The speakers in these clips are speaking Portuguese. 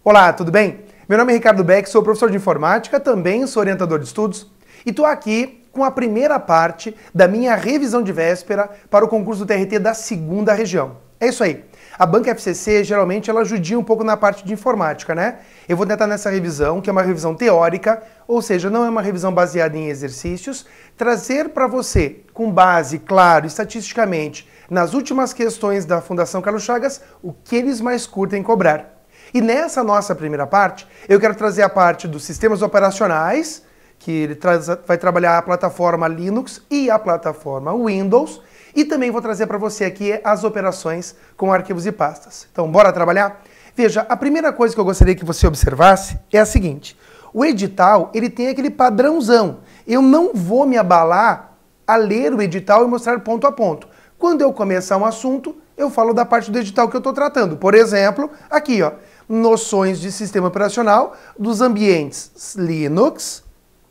Olá, tudo bem? Meu nome é Ricardo Beck, sou professor de informática, também sou orientador de estudos e estou aqui com a primeira parte da minha revisão de véspera para o concurso do TRT da segunda região. É isso aí. A banca FCC, geralmente, ela judia um pouco na parte de informática, né? Eu vou tentar nessa revisão, que é uma revisão teórica, ou seja, não é uma revisão baseada em exercícios, trazer para você, com base, claro, estatisticamente, nas últimas questões da Fundação Carlos Chagas, o que eles mais curtem cobrar. E nessa nossa primeira parte, eu quero trazer a parte dos sistemas operacionais, que ele vai trabalhar a plataforma Linux e a plataforma Windows, e também vou trazer para você aqui as operações com arquivos e pastas. Então, bora trabalhar? Veja, a primeira coisa que eu gostaria que você observasse é a seguinte. O edital, ele tem aquele padrãozão. Eu não vou me abalar a ler o edital e mostrar ponto a ponto. Quando eu começar um assunto, eu falo da parte do edital que eu estou tratando. Por exemplo, aqui, ó, noções de sistema operacional dos ambientes Linux,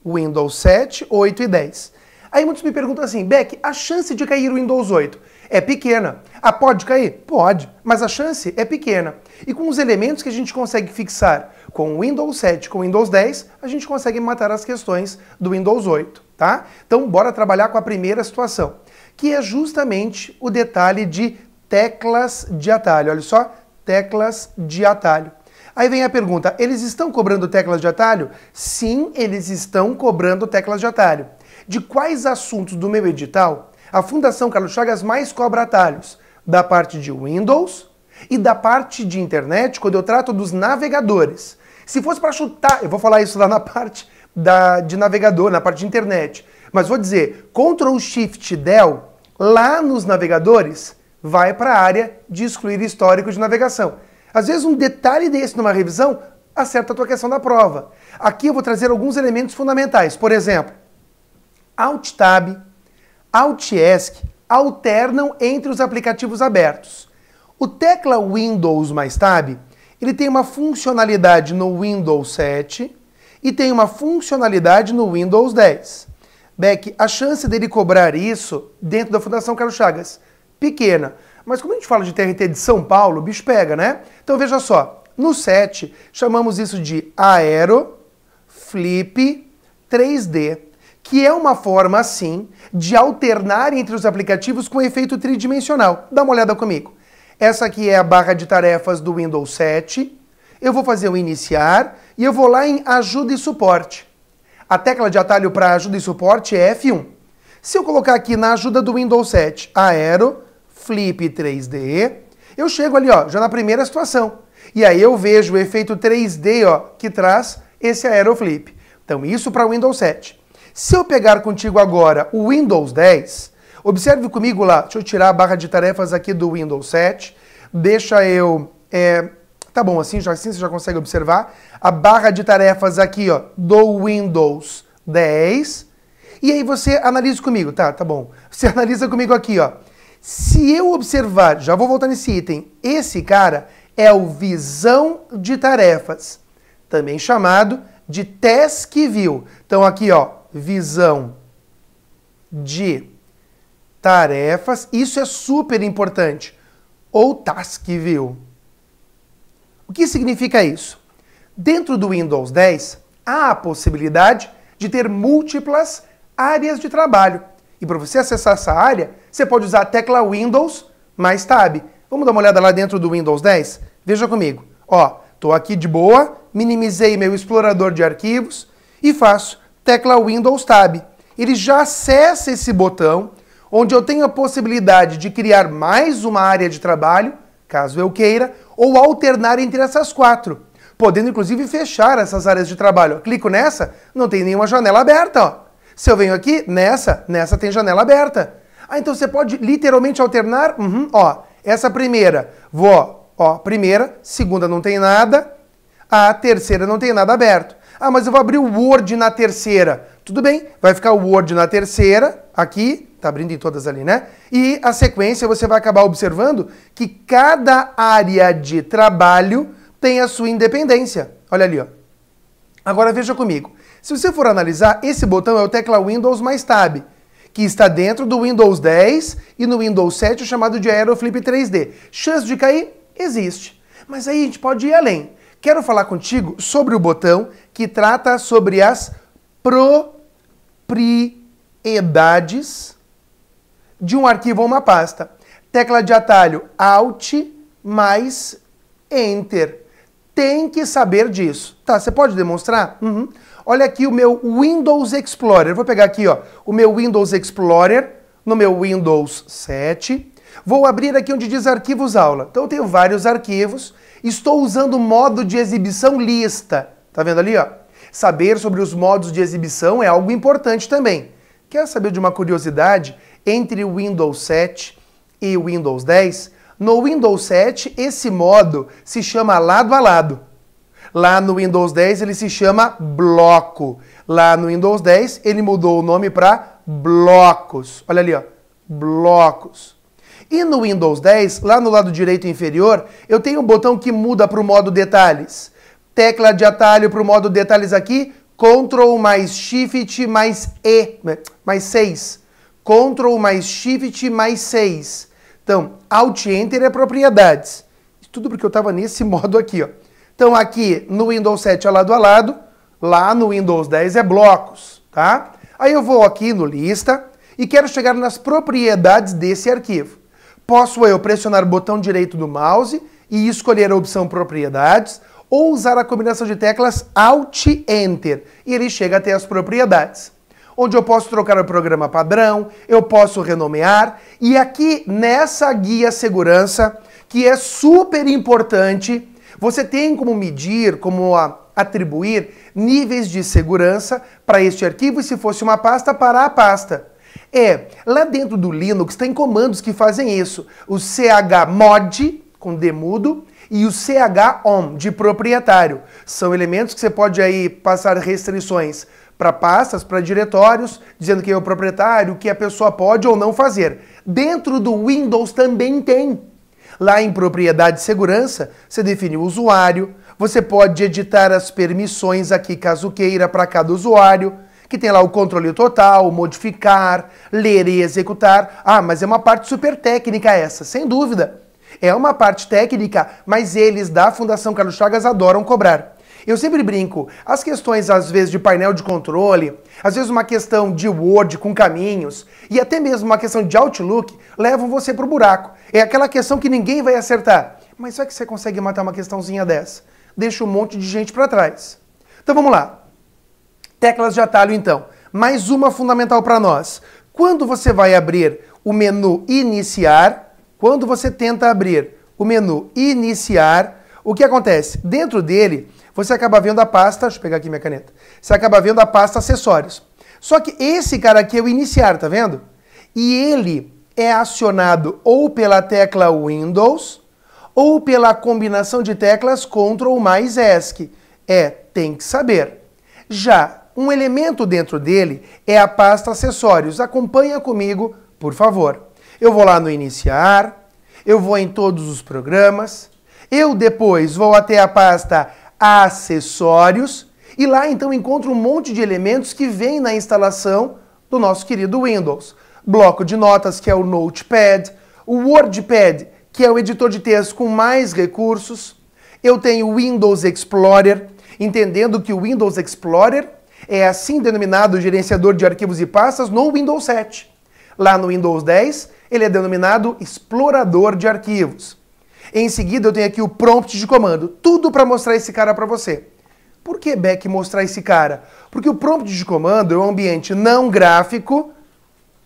Windows 7, 8 e 10. Aí muitos me perguntam assim, Beck, a chance de cair o Windows 8 é pequena. Ah, pode cair? Pode, mas a chance é pequena. E com os elementos que a gente consegue fixar com o Windows 7, com o Windows 10, a gente consegue matar as questões do Windows 8, tá? Então, bora trabalhar com a primeira situação, que é justamente o detalhe de teclas de atalho. Olha só, teclas de atalho. Aí vem a pergunta, eles estão cobrando teclas de atalho? Sim, eles estão cobrando teclas de atalho. De quais assuntos do meu edital a Fundação Carlos Chagas mais cobra atalhos? Da parte de Windows e da parte de internet, quando eu trato dos navegadores. Se fosse para chutar, eu vou falar isso lá na parte de navegador, na parte de internet, mas vou dizer, Ctrl+Shift+Del, lá nos navegadores, vai para a área de excluir histórico de navegação. Às vezes um detalhe desse numa revisão acerta a tua questão da prova. Aqui eu vou trazer alguns elementos fundamentais. Por exemplo, Alt-Tab, Alt-ESC alternam entre os aplicativos abertos. O tecla Windows mais Tab, ele tem uma funcionalidade no Windows 7 e tem uma funcionalidade no Windows 10. Beck, a chance dele cobrar isso dentro da Fundação Carlos Chagas? Pequena. Mas como a gente fala de TRT de São Paulo, o bicho pega, né? Então veja só, no 7 chamamos isso de Aero Flip 3D, que é uma forma, assim, de alternar entre os aplicativos com efeito tridimensional. Dá uma olhada comigo. Essa aqui é a barra de tarefas do Windows 7. Eu vou fazer o iniciar e eu vou lá em ajuda e suporte. A tecla de atalho para ajuda e suporte é F1. Se eu colocar aqui na ajuda do Windows 7, Aero Flip 3D, eu chego ali, ó, já na primeira situação. E aí eu vejo o efeito 3D, ó, que traz esse Aeroflip. Então isso para o Windows 7. Se eu pegar contigo agora o Windows 10, observe comigo lá, deixa eu tirar a barra de tarefas aqui do Windows 7, deixa eu... tá bom, assim você já consegue observar a barra de tarefas aqui, ó, do Windows 10. E aí você analisa comigo, tá bom. Você analisa comigo aqui, ó. Se eu observar, já vou voltar nesse item, esse cara é o visão de tarefas, também chamado de Task View. Então aqui, ó, visão de tarefas, isso é super importante, ou Task View. O que significa isso? Dentro do Windows 10, há a possibilidade de ter múltiplas áreas de trabalho. E para você acessar essa área, você pode usar a tecla Windows mais Tab. Vamos dar uma olhada lá dentro do Windows 10? Veja comigo. Ó, estou aqui de boa, minimizei meu explorador de arquivos e faço tecla Windows Tab. Ele já acessa esse botão, onde eu tenho a possibilidade de criar mais uma área de trabalho, caso eu queira, ou alternar entre essas quatro, podendo inclusive fechar essas áreas de trabalho. Eu clico nessa, não tem nenhuma janela aberta, ó. Se eu venho aqui, nessa tem janela aberta. Ah, então você pode literalmente alternar, ó, essa primeira, primeira, segunda não tem nada, a terceira não tem nada aberto. Ah, mas eu vou abrir o Word na terceira. Tudo bem, vai ficar o Word na terceira, aqui, tá abrindo em todas ali, né? E a sequência você vai acabar observando que cada área de trabalho tem a sua independência. Olha ali, ó. Agora veja comigo. Se você for analisar, esse botão é o tecla Windows mais Tab, que está dentro do Windows 10 e no Windows 7 o chamado de Aeroflip 3D. Chance de cair? Existe. Mas aí a gente pode ir além. quero falar contigo sobre o botão que trata sobre as propriedades de um arquivo ou uma pasta. Tecla de atalho Alt mais Enter. Tem que saber disso. Tá, você pode demonstrar? Olha aqui o meu Windows Explorer. Vou pegar aqui, ó, o meu Windows Explorer no meu Windows 7. Vou abrir aqui onde diz arquivos aula. Então eu tenho vários arquivos. Estou usando o modo de exibição lista. Tá vendo ali, ó? Saber sobre os modos de exibição é algo importante também. Quer saber de uma curiosidade? Entre o Windows 7 e o Windows 10, no Windows 7 esse modo se chama lado a lado. Lá no Windows 10 ele se chama bloco. Lá no Windows 10 ele mudou o nome para blocos. Olha ali, ó, blocos. E no Windows 10, lá no lado direito inferior, eu tenho um botão que muda para o modo detalhes. Tecla de atalho para o modo detalhes aqui, Ctrl mais Shift mais E, mais 6. Ctrl mais Shift mais 6. Então, Alt Enter é propriedades. Tudo porque eu estava nesse modo aqui, ó. Então aqui no Windows 7 é lado a lado, lá no Windows 10 é blocos, tá? Aí eu vou aqui no lista e quero chegar nas propriedades desse arquivo. Posso eu pressionar o botão direito do mouse e escolher a opção propriedades ou usar a combinação de teclas Alt Enter e ele chega até as propriedades, onde eu posso trocar o programa padrão, eu posso renomear, e aqui nessa guia segurança, que é super importante, você tem como medir, como atribuir níveis de segurança para este arquivo e se fosse uma pasta, para a pasta. Lá dentro do Linux tem comandos que fazem isso, o chmod, com D mudo, e o chom, de proprietário. São elementos que você pode aí passar restrições para pastas, para diretórios, dizendo quem é o proprietário, o que a pessoa pode ou não fazer. Dentro do Windows também tem. Lá em propriedade de segurança, você define o usuário, você pode editar as permissões aqui, caso queira, para cada usuário, que tem lá o controle total, modificar, ler e executar. Ah, mas é uma parte super técnica essa, sem dúvida. É uma parte técnica, mas eles da Fundação Carlos Chagas adoram cobrar. Eu sempre brinco, as questões às vezes de painel de controle, às vezes uma questão de Word com caminhos e até mesmo uma questão de Outlook levam você pro buraco. É aquela questão que ninguém vai acertar. Mas só que você consegue matar uma questãozinha dessa? Deixa um monte de gente para trás. Então vamos lá. Teclas de atalho então. Mais uma fundamental para nós. Quando você vai abrir o menu Iniciar, quando você tenta abrir o menu Iniciar, o que acontece? Dentro dele, você acaba vendo a pasta, deixa eu pegar aqui minha caneta, você acaba vendo a pasta Acessórios. Só que esse cara aqui é o Iniciar, tá vendo? E ele é acionado ou pela tecla Windows ou pela combinação de teclas Ctrl mais ESC. Tem que saber. Já um elemento dentro dele é a pasta Acessórios. Acompanha comigo, por favor. Eu vou lá no Iniciar, eu vou em todos os programas, eu depois vou até a pasta Acessórios e lá então encontro um monte de elementos que vêm na instalação do nosso querido Windows. Bloco de notas, que é o Notepad, o WordPad, que é o editor de texto com mais recursos. Eu tenho o Windows Explorer, entendendo que o Windows Explorer é assim denominado o gerenciador de arquivos e pastas no Windows 7. Lá no Windows 10, ele é denominado explorador de arquivos. Em seguida, eu tenho aqui o prompt de comando, tudo para mostrar esse cara para você. Por que, Beck, mostrar esse cara? Porque o prompt de comando é um ambiente não gráfico,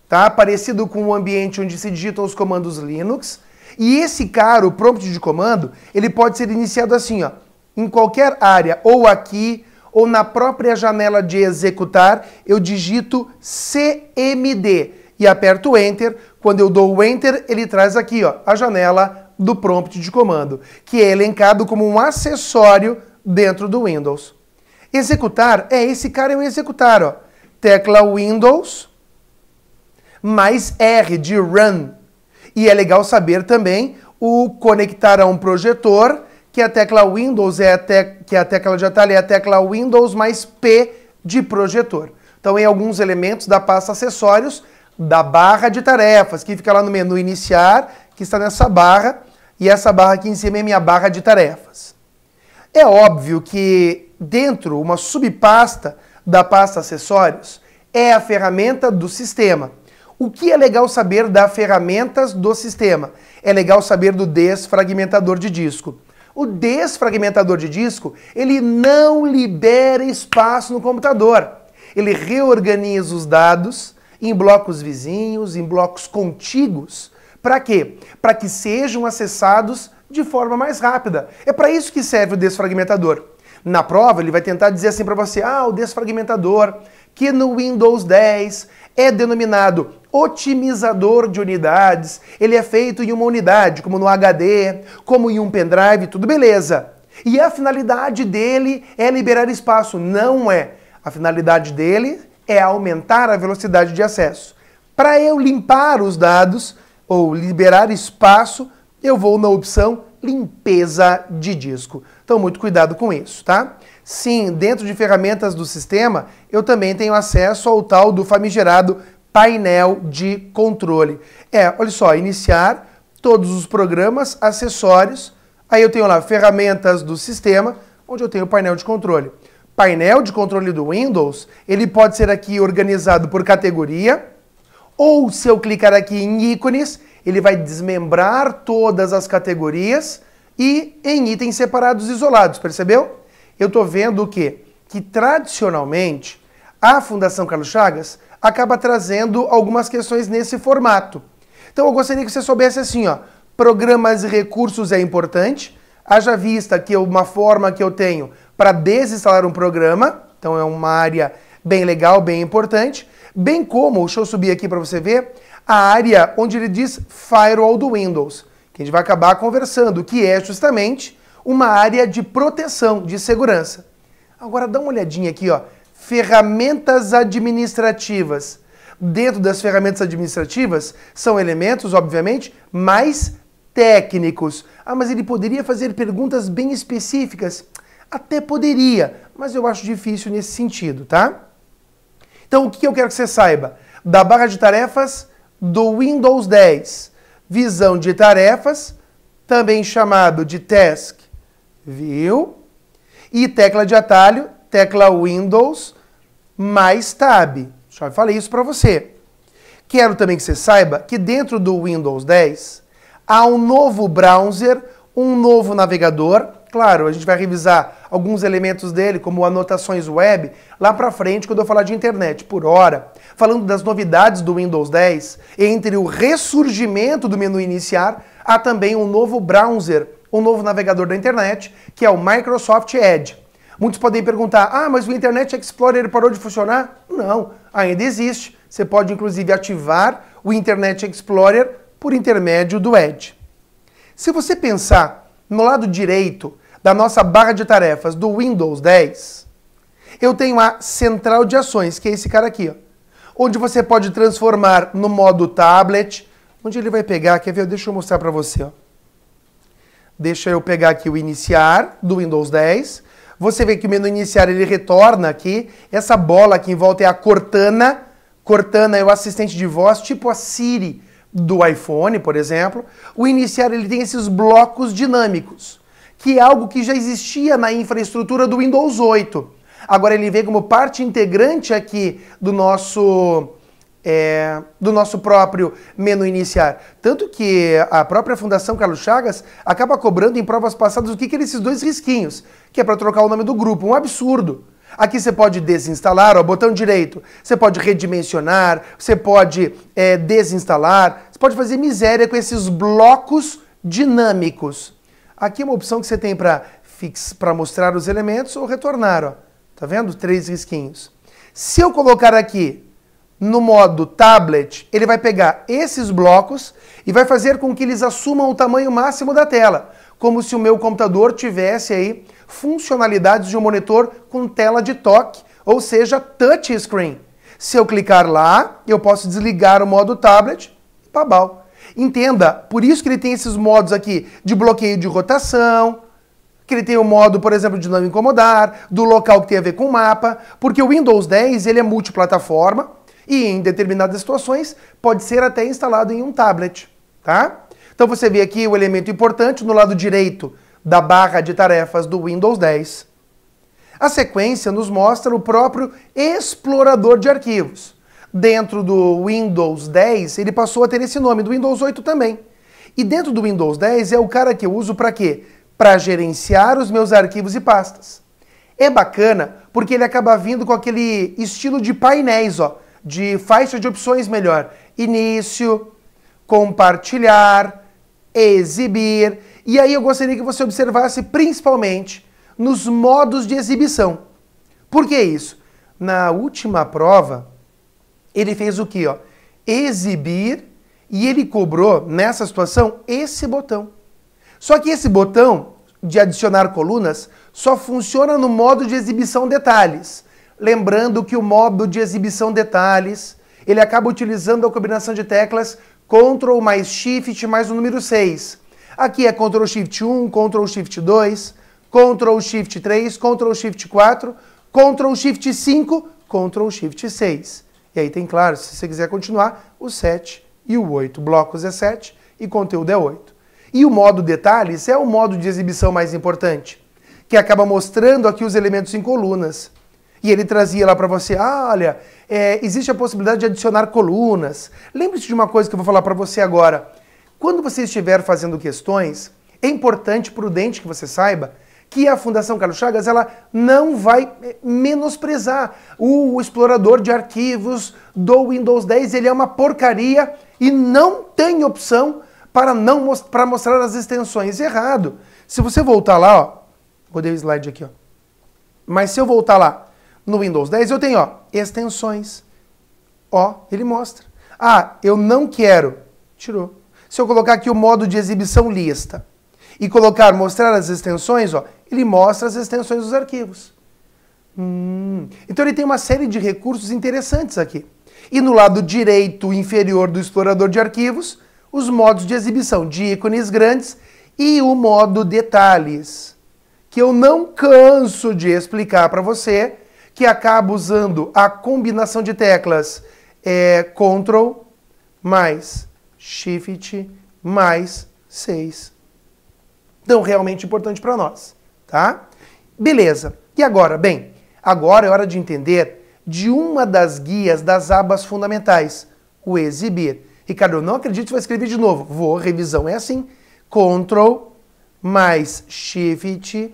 tá? Parecido com o ambiente onde se digitam os comandos Linux. E esse cara, o prompt de comando, ele pode ser iniciado assim, ó, em qualquer área, ou aqui, ou na própria janela de executar, eu digito CMD e aperto Enter. Quando eu dou o Enter, ele traz aqui, ó, a janela do prompt de comando, que é elencado como um acessório dentro do Windows. Executar, esse cara é o executar, ó. Tecla Windows mais R de Run. E é legal saber também o conectar a um projetor, que a tecla Windows que a tecla de atalho é a tecla Windows mais P de projetor. Então, em alguns elementos da pasta Acessórios, da barra de tarefas, que fica lá no menu Iniciar, que está nessa barra, e essa barra aqui em cima é minha barra de tarefas. É óbvio que dentro, uma subpasta da pasta acessórios é a ferramenta do sistema. O que é legal saber das ferramentas do sistema? É legal saber do desfragmentador de disco. O desfragmentador de disco, ele não libera espaço no computador. Ele reorganiza os dados em blocos vizinhos, em blocos contíguos. Para quê? Para que sejam acessados de forma mais rápida. É para isso que serve o desfragmentador. Na prova, ele vai tentar dizer assim para você, o desfragmentador, que no Windows 10 é denominado otimizador de unidades, ele é feito em uma unidade, como no HD, como em um pendrive, tudo beleza. E a finalidade dele é liberar espaço. Não é. A finalidade dele é aumentar a velocidade de acesso. Para eu limpar os dados ou liberar espaço, eu vou na opção limpeza de disco. Então, muito cuidado com isso, tá? Sim, dentro de ferramentas do sistema, eu também tenho acesso ao tal do famigerado painel de controle. Olha só, iniciar todos os programas, acessórios, aí eu tenho lá ferramentas do sistema, onde eu tenho o painel de controle. Painel de controle do Windows, ele pode ser aqui organizado por categoria, ou se eu clicar aqui em ícones, ele vai desmembrar todas as categorias e em itens separados isolados, percebeu? Eu estou vendo o quê? Que tradicionalmente a Fundação Carlos Chagas acaba trazendo algumas questões nesse formato. Então eu gostaria que você soubesse assim, programas e recursos é importante, haja vista que uma forma que eu tenho para desinstalar um programa, então é uma área bem legal, bem importante, bem como, deixa eu subir aqui para você ver, a área onde ele diz Firewall do Windows, que a gente vai acabar conversando, que é justamente uma área de proteção, de segurança. Agora dá uma olhadinha aqui, ferramentas administrativas. Dentro das ferramentas administrativas são elementos, obviamente, mais técnicos. Mas ele poderia fazer perguntas bem específicas? Até poderia, mas eu acho difícil nesse sentido, tá? Então o que eu quero que você saiba? Da barra de tarefas do Windows 10. Visão de tarefas, também chamado de Task View. E tecla de atalho, tecla Windows mais Tab. Já falei isso para você. Quero também que você saiba que dentro do Windows 10 há um novo browser, um novo navegador. Claro, a gente vai revisar alguns elementos dele, como anotações web, lá para frente, quando eu falar de internet. Por hora, falando das novidades do Windows 10, entre o ressurgimento do menu iniciar, há também um novo browser, um novo navegador da internet, que é o Microsoft Edge. Muitos podem perguntar, mas o Internet Explorer parou de funcionar? Não, ainda existe. Você pode, inclusive, ativar o Internet Explorer por intermédio do Edge. Se você pensar no lado direito da nossa barra de tarefas do Windows 10, eu tenho a central de ações, que é esse cara aqui, onde você pode transformar no modo tablet, onde ele vai pegar, quer ver? Deixa eu mostrar para você. Deixa eu pegar aqui o iniciar do Windows 10. Você vê que o menu iniciar ele retorna aqui, essa bola aqui em volta é a Cortana. Cortana é o assistente de voz, tipo a Siri do iPhone, por exemplo. O iniciar ele tem esses blocos dinâmicos, que é algo que já existia na infraestrutura do Windows 8. Agora ele vem como parte integrante aqui do nosso próprio menu iniciar. Tanto que a própria Fundação Carlos Chagas acaba cobrando em provas passadas o que é esses dois risquinhos, que é para trocar o nome do grupo. Um absurdo. Aqui você pode desinstalar, botão direito, você pode redimensionar, você pode desinstalar, você pode fazer miséria com esses blocos dinâmicos. Aqui é uma opção que você tem para mostrar os elementos ou retornar, Tá vendo? 3 risquinhos. Se eu colocar aqui no modo tablet, ele vai pegar esses blocos e vai fazer com que eles assumam o tamanho máximo da tela, como se o meu computador tivesse aí funcionalidades de um monitor com tela de toque, ou seja, touchscreen. Se eu clicar lá, eu posso desligar o modo tablet e babau. Entenda, por isso que ele tem esses modos aqui de bloqueio de rotação, que ele tem o modo, por exemplo, de não incomodar, do local que tem a ver com o mapa, porque o Windows 10 ele é multiplataforma e em determinadas situações pode ser até instalado em um tablet, tá? Então você vê aqui o elemento importante no lado direito da barra de tarefas do Windows 10. A sequência nos mostra o próprio explorador de arquivos. Dentro do Windows 10, ele passou a ter esse nome, do Windows 8 também. E dentro do Windows 10 é o cara que eu uso para quê? Para gerenciar os meus arquivos e pastas. É bacana porque ele acaba vindo com aquele estilo de painéis, ó, de faixa de opções melhor. Início, compartilhar, exibir. E aí eu gostaria que você observasse principalmente nos modos de exibição. Por que isso? Na última prova, ele fez o quê? Ó? Exibir, e ele cobrou, nessa situação, esse botão. Só que esse botão de adicionar colunas só funciona no modo de exibição detalhes. Lembrando que o modo de exibição detalhes, ele acaba utilizando a combinação de teclas Ctrl mais Shift mais o número 6. Aqui é Ctrl Shift 1, Ctrl Shift 2, Ctrl Shift 3, Ctrl Shift 4, Ctrl Shift 5, Ctrl Shift 6. E aí tem, claro, se você quiser continuar, o 7 e o 8. Blocos é 7 e conteúdo é 8. E o modo detalhes é o modo de exibição mais importante, que acaba mostrando aqui os elementos em colunas. E ele trazia lá para você, olha, existe a possibilidade de adicionar colunas. Lembre-se de uma coisa que eu vou falar para você agora. Quando você estiver fazendo questões, é importante, prudente que você saiba que a Fundação Carlos Chagas ela não vai menosprezar o explorador de arquivos do Windows 10. Ele é uma porcaria e não tem opção para mostrar as extensões. Errado. Se você voltar lá, ó, rodei o slide aqui, ó. Mas se eu voltar lá no Windows 10, eu tenho, ó, extensões. Ó, ele mostra. Eu não quero. Tirou. Se eu colocar aqui o modo de exibição lista e colocar mostrar as extensões, ó, ele mostra as extensões dos arquivos. Então ele tem uma série de recursos interessantes aqui. E no lado direito inferior do explorador de arquivos, os modos de exibição de ícones grandes e o modo detalhes, que eu não canso de explicar para você, que acaba usando a combinação de teclas Ctrl mais Shift mais 6. Então, realmente importante para nós, tá? Beleza. E agora? Bem, agora é hora de entender de uma das guias das abas fundamentais, o exibir. Ricardo, eu não acredito que vai escrever de novo. Vou, revisão é assim. Ctrl mais Shift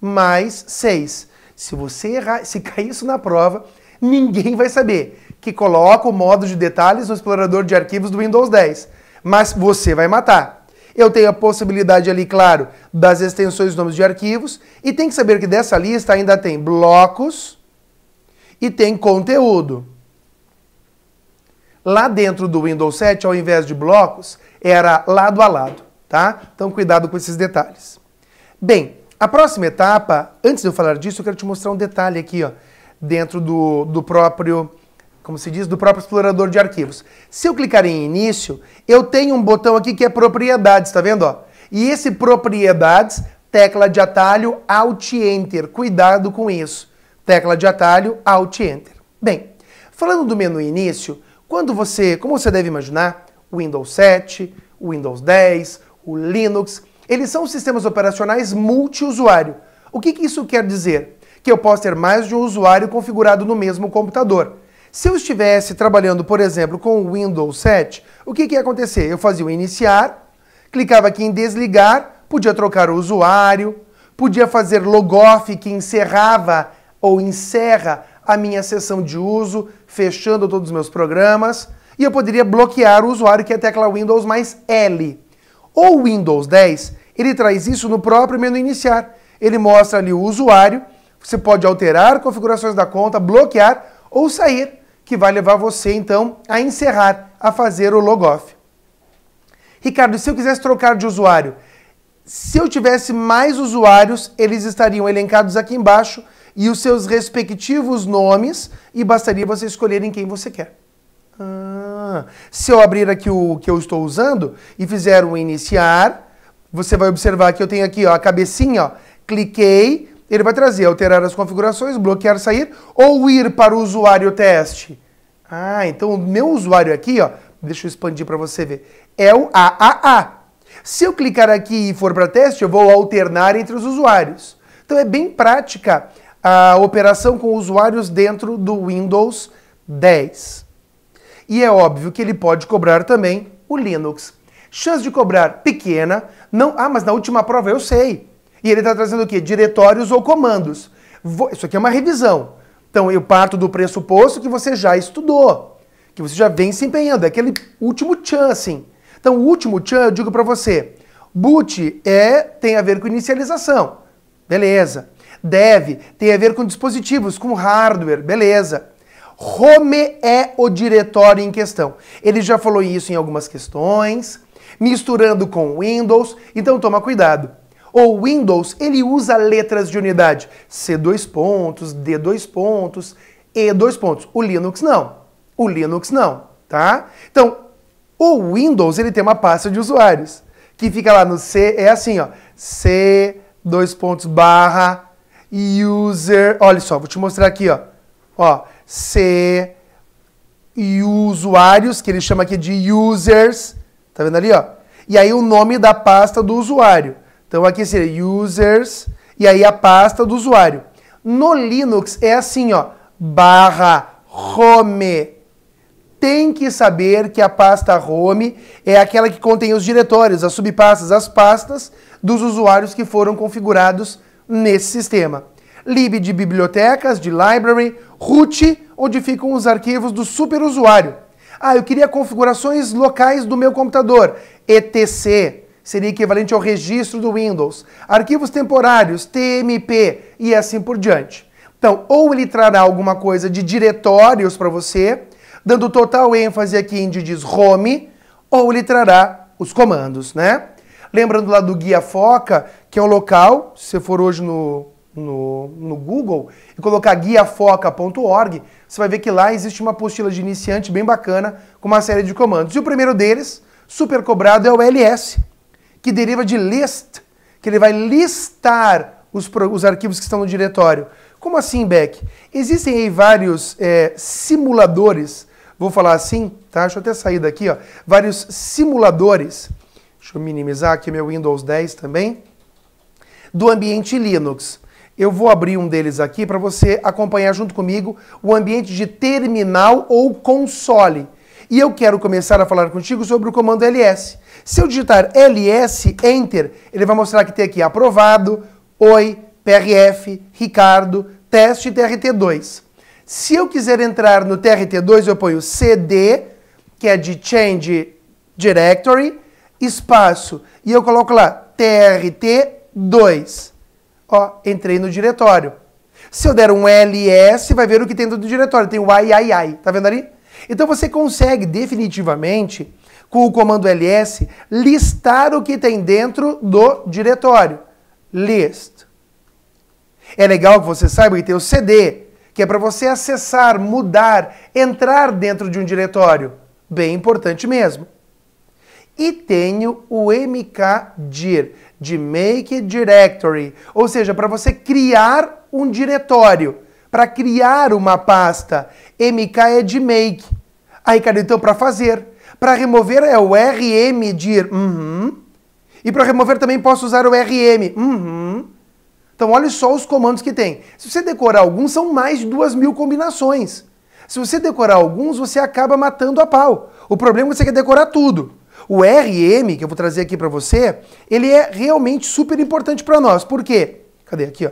mais 6. Se você errar, se cair isso na prova, ninguém vai saber que coloca o modo de detalhes no explorador de arquivos do Windows 10. Mas você vai matar. Eu tenho a possibilidade ali, claro, das extensões nomes de arquivos. E tem que saber que dessa lista ainda tem blocos e tem conteúdo. Lá dentro do Windows 7, ao invés de blocos, era lado a lado, tá? Então cuidado com esses detalhes. Bem, a próxima etapa, antes de eu falar disso, eu quero te mostrar um detalhe aqui, ó, dentro do próprio, como se diz, do próprio explorador de arquivos. Se eu clicar em início, eu tenho um botão aqui que é propriedades, tá vendo, ó? E esse propriedades, tecla de atalho, Alt Enter. Cuidado com isso. Tecla de atalho, Alt Enter. Bem, falando do menu início, como você deve imaginar, o Windows 7, o Windows 10, o Linux, eles são sistemas operacionais multiusuário. O que isso quer dizer? Que eu posso ter mais de um usuário configurado no mesmo computador. Se eu estivesse trabalhando, por exemplo, com o Windows 7, o que ia acontecer? Eu fazia o iniciar, clicava aqui em desligar, podia trocar o usuário, podia fazer logoff, que encerrava ou encerra a minha sessão de uso, fechando todos os meus programas, e eu poderia bloquear o usuário, que é a tecla Windows mais L. O Windows 10, ele traz isso no próprio menu iniciar. Ele mostra ali o usuário, você pode alterar configurações da conta, bloquear ou sair, que vai levar você, então, a encerrar, a fazer o logoff. Ricardo, se eu quisesse trocar de usuário, se eu tivesse mais usuários, eles estariam elencados aqui embaixo e os seus respectivos nomes, e bastaria você escolher em quem você quer. Se eu abrir aqui o que eu estou usando e fizer um iniciar, você vai observar que eu tenho aqui, ó, a cabecinha, ó, cliquei, ele vai trazer alterar as configurações, bloquear, sair, ou ir para o usuário teste. Então o meu usuário aqui, ó, deixa eu expandir para você ver, é o AAA. Se eu clicar aqui e for para teste, eu vou alternar entre os usuários. Então é bem prática a operação com usuários dentro do Windows 10. E é óbvio que ele pode cobrar também o Linux. Chance de cobrar pequena, não. Ah, mas na última prova eu sei. E ele está trazendo o quê? Diretórios ou comandos. Isso aqui é uma revisão. Então eu parto do pressuposto que você já estudou, que você já vem se empenhando. É aquele último tchan, assim. Então o último tchan, eu digo para você, boot tem a ver com inicialização. Beleza. Dev tem a ver com dispositivos, com hardware. Beleza. Home é o diretório em questão. Ele já falou isso em algumas questões, misturando com Windows, então toma cuidado. O Windows, ele usa letras de unidade, C dois pontos, D dois pontos, E dois pontos. O Linux não. O Linux não, tá? Então, o Windows, ele tem uma pasta de usuários, que fica lá no C, é assim, ó, C dois pontos barra user, olha só, vou te mostrar aqui, ó, C e usuários, que ele chama aqui de users, tá vendo ali, ó? E aí o nome da pasta do usuário. Então aqui seria users, e aí a pasta do usuário. No Linux é assim, ó, barra home. Tem que saber que a pasta home é aquela que contém os diretórios, as subpastas, as pastas dos usuários que foram configurados nesse sistema. Lib de bibliotecas, de library, root, onde ficam os arquivos do superusuário. Ah, eu queria configurações locais do meu computador. etc. Seria equivalente ao registro do Windows. Arquivos temporários, TMP e assim por diante. Então, ou ele trará alguma coisa de diretórios para você, dando total ênfase aqui em diz home, ou ele trará os comandos, né? Lembrando lá do Guia Foca, que é um local, se você for hoje no Google e colocar guiafoca.org, você vai ver que lá existe uma apostila de iniciante bem bacana com uma série de comandos. E o primeiro deles, super cobrado, é o ls, que deriva de list, que ele vai listar os arquivos que estão no diretório. Como assim, Beck? Existem aí vários simuladores, vou falar assim, tá? Deixa eu até sair daqui, ó. Vários simuladores, deixa eu minimizar aqui meu Windows 10 também, do ambiente Linux. Eu vou abrir um deles aqui para você acompanhar junto comigo o ambiente de terminal ou console. E eu quero começar a falar contigo sobre o comando ls. Se eu digitar ls, enter, ele vai mostrar que tem aqui aprovado, oi, prf, Ricardo, teste trt2. Se eu quiser entrar no trt2, eu ponho cd, que é de change directory, espaço, e eu coloco lá trt2. Ó, entrei no diretório. Se eu der um ls, vai ver o que tem dentro do diretório. Tem o ai, tá vendo ali? Então você consegue definitivamente, com o comando ls, listar o que tem dentro do diretório. List. É legal que você saiba que tem o cd, que é para você acessar, mudar, entrar dentro de um diretório. Bem importante mesmo. E tenho o mkdir, de Make Directory, ou seja, para você criar um diretório, para criar uma pasta. MK é de Make. Aí, cara, então para fazer. Para remover é o rmdir. E para remover também posso usar o rm. Então, olha só os comandos que tem. Se você decorar alguns, são mais de 2.000 combinações. Se você decorar alguns, você acaba matando a pau. O problema é que você quer decorar tudo. O RM, que eu vou trazer aqui para você, ele é realmente super importante para nós. Por quê? Cadê aqui, ó?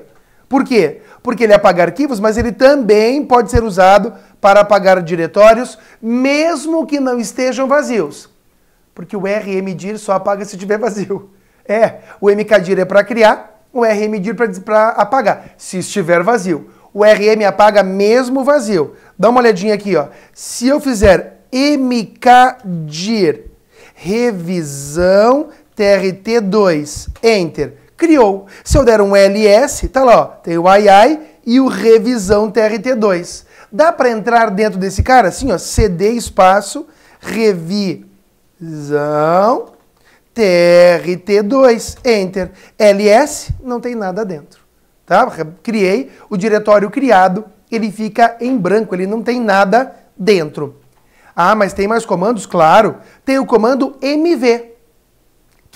Por quê? Porque ele apaga arquivos, mas ele também pode ser usado para apagar diretórios, mesmo que não estejam vazios. Porque o rmdir só apaga se estiver vazio. O mkdir é para criar, o rmdir para apagar, se estiver vazio. O rm apaga mesmo vazio. Dá uma olhadinha aqui, ó. Se eu fizer mkdir revisão trt2, enter, criou. Se eu der um ls, tá lá, ó, tem o ai e o revisão trt2. Dá para entrar dentro desse cara assim, ó, cd espaço revisão trt2, enter. ls, não tem nada dentro, tá? Criei, o diretório criado, ele fica em branco, ele não tem nada dentro. Ah, mas tem mais comandos? Claro. Tem o comando mv,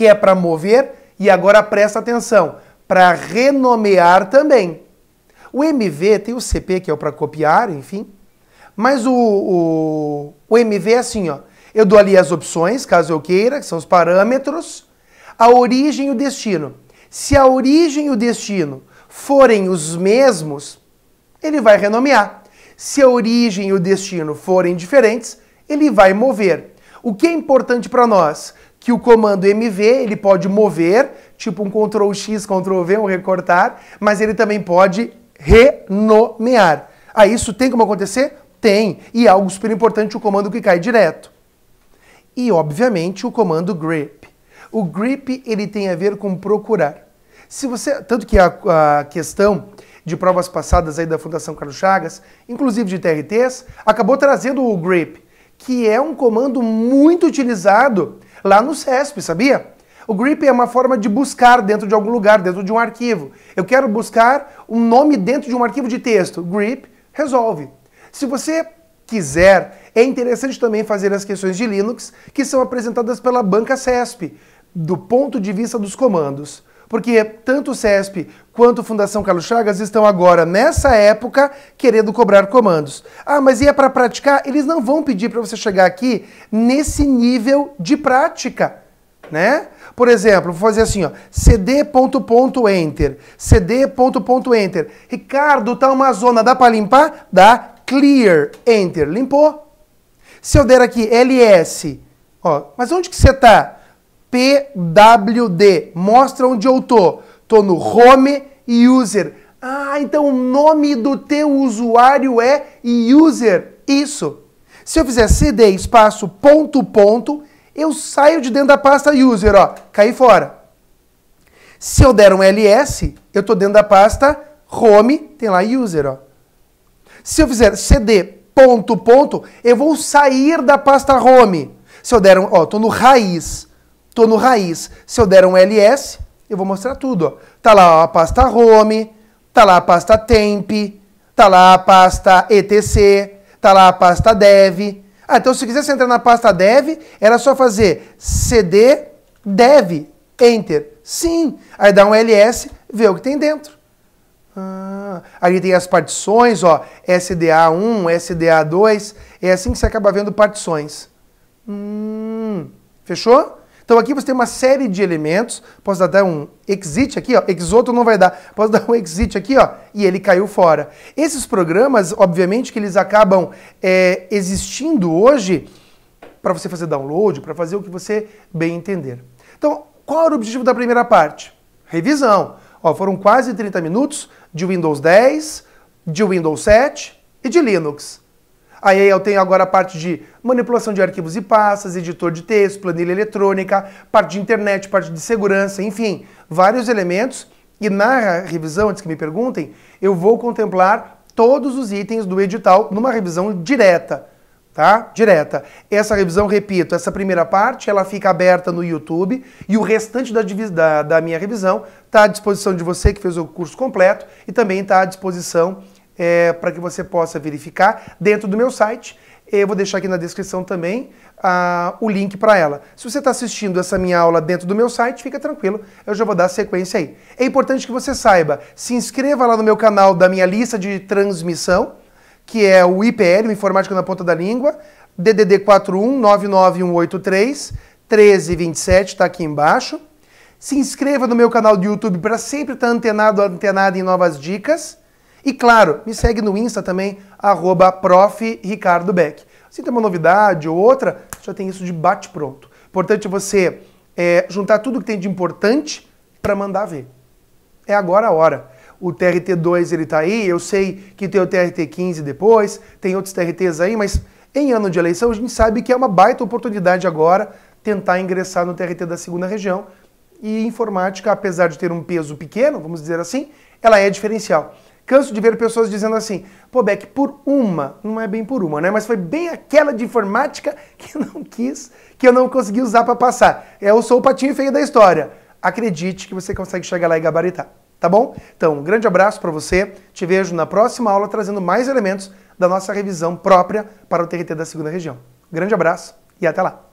que é para mover, e agora presta atenção, para renomear também. O MV tem o CP, que é o para copiar, enfim, mas o MV é assim, ó. Eu dou ali as opções, caso eu queira, que são os parâmetros, a origem e o destino. Se a origem e o destino forem os mesmos, ele vai renomear. Se a origem e o destino forem diferentes, ele vai mover. O que é importante para nós? Que o comando MV, ele pode mover, tipo um Ctrl+X, Ctrl+V, um recortar, mas ele também pode renomear. Ah, isso tem como acontecer? Tem. E algo super importante, o comando que cai direto. E, obviamente, o comando grep. O grep, ele tem a ver com procurar. Se você, tanto que a questão de provas passadas aí da Fundação Carlos Chagas, inclusive de TRTs, acabou trazendo o grep, que é um comando muito utilizado lá no CESP, sabia? O grep é uma forma de buscar dentro de algum lugar, dentro de um arquivo. Eu quero buscar um nome dentro de um arquivo de texto. Grep resolve. Se você quiser, é interessante também fazer as questões de Linux que são apresentadas pela banca CESP, do ponto de vista dos comandos. Porque tanto o CESP quanto a Fundação Carlos Chagas estão agora, nessa época, querendo cobrar comandos. Ah, mas e é para praticar? Eles não vão pedir para você chegar aqui nesse nível de prática, né? Por exemplo, vou fazer assim, ó, cd.enter, cd.enter. Ricardo, tá uma zona, dá para limpar? Dá. Clear, enter, limpou. Se eu der aqui ls, ó, mas onde que você tá? pwd, mostra onde eu tô. Tô no home user. Ah, então o nome do teu usuário é user. Isso. Se eu fizer cd espaço ponto ponto, eu saio de dentro da pasta user, ó, caí fora. Se eu der um ls, eu tô dentro da pasta home, tem lá user, ó. Se eu fizer cd ponto ponto, eu vou sair da pasta home. Se eu der um, ó, tô no raiz. Tô no raiz. Se eu der um ls, eu vou mostrar tudo, ó. Tá lá a pasta home, tá lá a pasta temp, tá lá a pasta etc, tá lá a pasta dev. Ah, então se quisesse entrar na pasta dev, era só fazer cd dev, enter. Sim. Aí dá um ls, vê o que tem dentro. Ah, ali tem as partições, ó, SDA1, SDA2, é assim que você acaba vendo partições. Fechou? Então aqui você tem uma série de elementos, posso dar um exit aqui, ó, exoto não vai dar, posso dar um exit aqui, ó, e ele caiu fora. Esses programas, obviamente que eles acabam existindo hoje para você fazer download, para fazer o que você bem entender. Então, qual era o objetivo da primeira parte? Revisão. Ó, foram quase 30 minutos de Windows 10, de Windows 7 e de Linux. Aí eu tenho agora a parte de manipulação de arquivos e pastas, editor de texto, planilha eletrônica, parte de internet, parte de segurança, enfim, vários elementos. E na revisão, antes que me perguntem, eu vou contemplar todos os itens do edital numa revisão direta. Tá? Direta. Essa revisão, repito, essa primeira parte, ela fica aberta no YouTube e o restante da minha revisão está à disposição de você que fez o curso completo e também está à disposição para que você possa verificar dentro do meu site. Eu vou deixar aqui na descrição também o link para ela. Se você está assistindo essa minha aula dentro do meu site, fica tranquilo, eu já vou dar sequência aí. É importante que você saiba, se inscreva lá no meu canal da minha lista de transmissão, que é o IPL, o Informática na Ponta da Língua, DDD 41-99183-1327, está aqui embaixo. Se inscreva no meu canal do YouTube para sempre estar antenado em novas dicas. E claro, me segue no Insta também, @profRicardoBeck. Se tem uma novidade ou outra, já tem isso de bate-pronto. Importante você juntar tudo que tem de importante para mandar ver. É agora a hora. O TRT2 ele tá aí, eu sei que tem o TRT15 depois, tem outros TRTs aí, mas em ano de eleição a gente sabe que é uma baita oportunidade agora tentar ingressar no TRT da segunda região. E informática, apesar de ter um peso pequeno, vamos dizer assim, ela é diferencial. Canso de ver pessoas dizendo assim, pô, Beck, por uma, não é bem por uma, né? Mas foi bem aquela de informática que eu não quis, que eu não consegui usar para passar. Eu sou o patinho feio da história. Acredite que você consegue chegar lá e gabaritar. Tá bom? Então, um grande abraço para você. Te vejo na próxima aula trazendo mais elementos da nossa revisão própria para o TRT da segunda região. Grande abraço e até lá!